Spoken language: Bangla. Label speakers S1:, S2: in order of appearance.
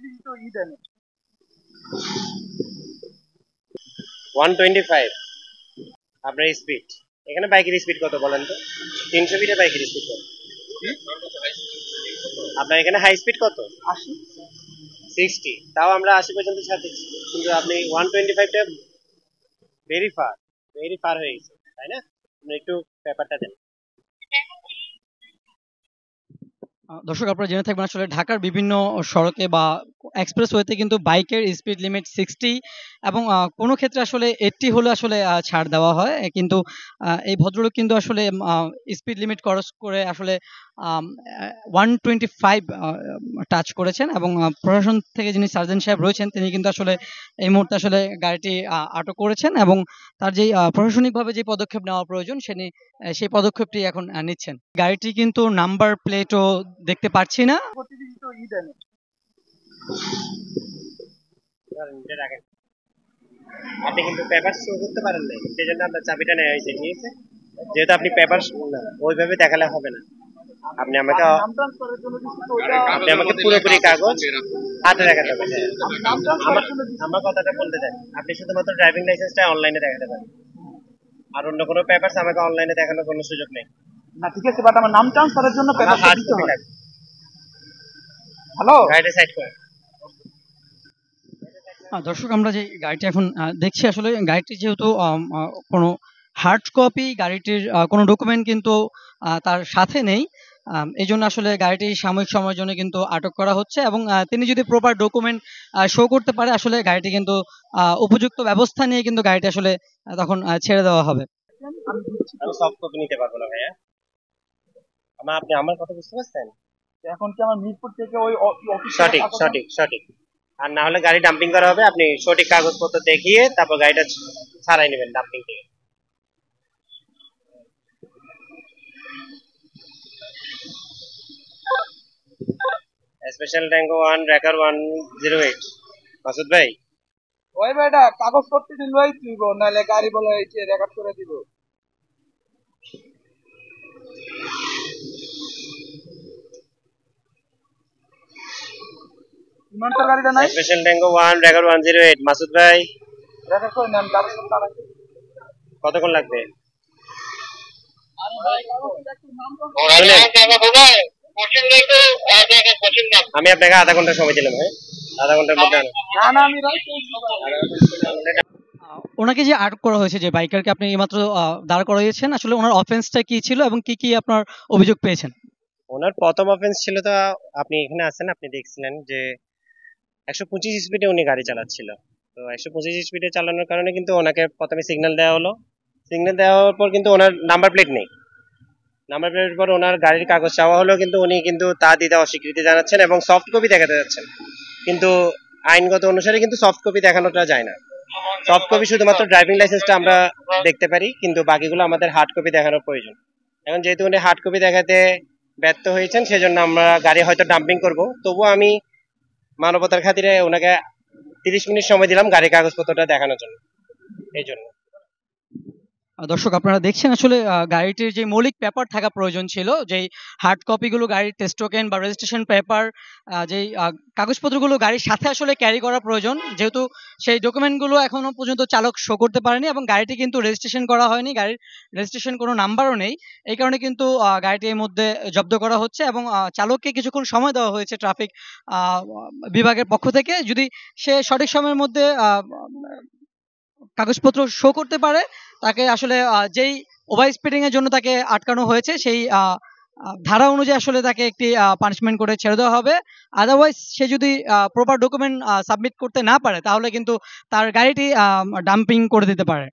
S1: 125 আপনার স্পিড। এখানে বাইকের স্পিড কত বলেন তো? 300 ফিটে বাইকের স্পিড কত? আপনার এখানে হাই স্পিড কত? 60। তাও আমরা 80 পর্যন্ত ছাড় দিচ্ছি, কিন্তু আপনি 125টা ভেরি ফার, ভেরি ফার হয়ে গেছে, তাই না? আপনি একটু পেপারটা দেন।
S2: দর্শক, আপনারা জেনে থাকবেন আসলে ঢাকার বিভিন্ন সড়কে বা এক্সপ্রেসওয়েতে কিন্তু বাইকের স্পিড লিমিট 60 এবং কোনো ক্ষেত্রে আসলে 80 হলে আসলে ছাড় দেওয়া হয়। কিন্তু এই ভদ্রলোক কিন্তু আসলে স্পিড লিমিট ক্রস করে আসলে 125 টাচ করেছেন এবং প্রশাসন থেকে যিনি সার্জেন্ট সাহেব রয়েছেন তিনি কিন্তু আসলে এই মুহূর্তে আসলে গাড়িটি আটক করেছেন এবং তার যে প্রশাসনিকভাবে যে পদক্ষেপ নেওয়া প্রয়োজন সেই পদক্ষেপটি এখন নিচ্ছেন। গাড়িটি কিন্তু নাম্বার প্লেটও দেখতে পাচ্ছি না।
S1: আপনি কিন্তু পেপার শো করতে পারেন না, সেই জন্য আপনার চাবিটা নেওয়া হয়েছে, ঠিক আছে? যেহেতু আপনি পেপার ওইভাবে দেখালে হবে না। আপনি আমাকে পুরোপুরি কাগজ হাতে দেখাতে হবে। আমার কথাটা বলতে চাই, আপনি শুধুমাত্র ড্রাইভিং লাইসেন্সটা অনলাইনে দেখাতে পারেন, আর অন্য কোনো পেপারস আমাকে অনলাইনে দেখানোর কোনো সুযোগ নেই।
S3: না ঠিক আছে, বাট আমার নাম ট্রান্সফারের জন্য পেপারটা দিতে হবে। হ্যালো,
S1: গাড়িটা সাইড করে।
S2: দর্শক, আমরা যে গাড়িটি এখন দেখছি আসলে গাড়িটি যেহেতু কোনো হার্ড কপি গাড়িটির কোনো ডকুমেন্ট কিন্তু তার সাথে নেই, এই জন্য আসলে গাড়িটি সাময়িক সময়ের জন্য কিন্তু আটক করা হচ্ছে এবং তিনি যদি প্রপার ডকুমেন্ট শো করতে পারে আসলে গাড়িটি কিন্তু উপযুক্ত ব্যবস্থা নিয়ে কিন্তু গাড়িটি আসলে তখন ছেড়ে দেওয়া হবে।
S1: আমি সফট কপি নিতে পারবো না ভাইয়া। আপনি আমার কথা বুঝতে পারছেন?
S3: এখন কি আমার মিরপুর থেকে ওই অফিস?
S1: সঠিক সঠিক সঠিক। আর না হলে গাড়ি ডাম্পিং করা হবে। আপনি সঠিক কাগজপত্র দেখিয়ে তারপর গাড়িটা ছাড়াই নেবেন ডাম্পিং থেকে। স্পেশাল ট্যাঙ্গো 1 রেকার 108 মাসুদ ভাই।
S3: ওই ভাইটা কাগজপত্র দিলই দিব, নাহলে গাড়ি বলে হয়েছে রেকর্ড করে দিব। ইমানটার গাড়িটা নাই?
S1: স্পেশাল ট্যাঙ্গো 1 রেকার 108 মাসুদ ভাই।
S3: রেকর্ড করে নেন, গাড়ি সব তারা।
S1: কতক্ষণ লাগবে? আমি আপনাকে আধা ঘন্টা সময় দিলাম। হ্যাঁ, আধা ঘন্টার মধ্যে
S2: ওনাকে যে আটক করা হয়েছে, যে বাইকারকে আপনি এইমাত্র দাঁড় করাইয়েছেন, আসলে ওনার অফেন্সটা কি ছিল এবং কি কি আপনার অভিযোগ পেয়েছেন?
S1: ওনার প্রথম অফেন্স ছিল, তো আপনি এখানে আছেন, আপনি দেখছিলেন যে 125 স্পিডে উনি গাড়ি চালাচ্ছিল। তো 125 স্পিডে চালানোর কারণে কিন্তু ওনাকে প্রথমে সিগন্যাল দেওয়া হলো। সিগন্যাল দেওয়ার পর কিন্তু ওনার নাম্বার প্লেট নেই। নাম্বার প্লেটের পর ওনার গাড়ির কাগজ চাওয়া হলো, কিন্তু উনি কিন্তু তা দিতে অস্বীকৃতি জানাচ্ছেন এবং সফট কপি দেখাতে যাচ্ছেন। কিন্তু আইনগত অনুসারে কিন্তু সফট কপি দেখানোটা যায় না। সফট কপি শুধুমাত্র ড্রাইভিং লাইসেন্সটা আমরা দেখতে পারি, কিন্তু বাকিগুলো আমাদের হার্ড কপি দেখানোর প্রয়োজন। এখন যেহেতু উনি হার্ড কপি দেখাতে ব্যর্থ হয়েছেন, সেজন্য আমরা গাড়ি হয়তো ডাম্পিং করব। তবুও আমি মানবতার খাতিরে ওনাকে 30 মিনিট সময় দিলাম গাড়ির কাগজপত্রটা দেখানোর জন্য, এই জন্য।
S2: দর্শক, আপনারা দেখছেন আসলে গাড়িটির যে মৌলিক পেপার থাকা প্রয়োজন ছিল, যেই হার্ড কপিগুলো গাড়ির টেস্ট টোকেন বা রেজিস্ট্রেশন পেপার, যেই কাগজপত্রগুলো গাড়ির সাথে আসলে ক্যারি করা প্রয়োজন, যেহেতু সেই ডকুমেন্টগুলো এখনো পর্যন্ত চালক শো করতে পারেনি এবং গাড়িটি কিন্তু রেজিস্ট্রেশন করা হয়নি, গাড়ির রেজিস্ট্রেশন কোনো নাম্বারও নেই। এই কারণে কিন্তু গাড়িটি এর মধ্যে জব্দ করা হচ্ছে এবং চালককে কিছুক্ষণ সময় দেওয়া হয়েছে ট্রাফিক বিভাগের পক্ষ থেকে। যদি সে সঠিক সময়ের মধ্যে কাগজপত্র শো করতে পারে, তাকে আসলে যেই ওভার স্পিডিং এর জন্য তাকে আটকানো হয়েছে সেই ধারা অনুযায়ী আসলে তাকে একটি পানিশমেন্ট করে ছেড়ে দেওয়া হবে। আদারওয়াইজ সে যদি প্রপার ডকুমেন্ট সাবমিট করতে না পারে, তাহলে কিন্তু তার গাড়িটি ডাম্পিং করে দিতে পারে।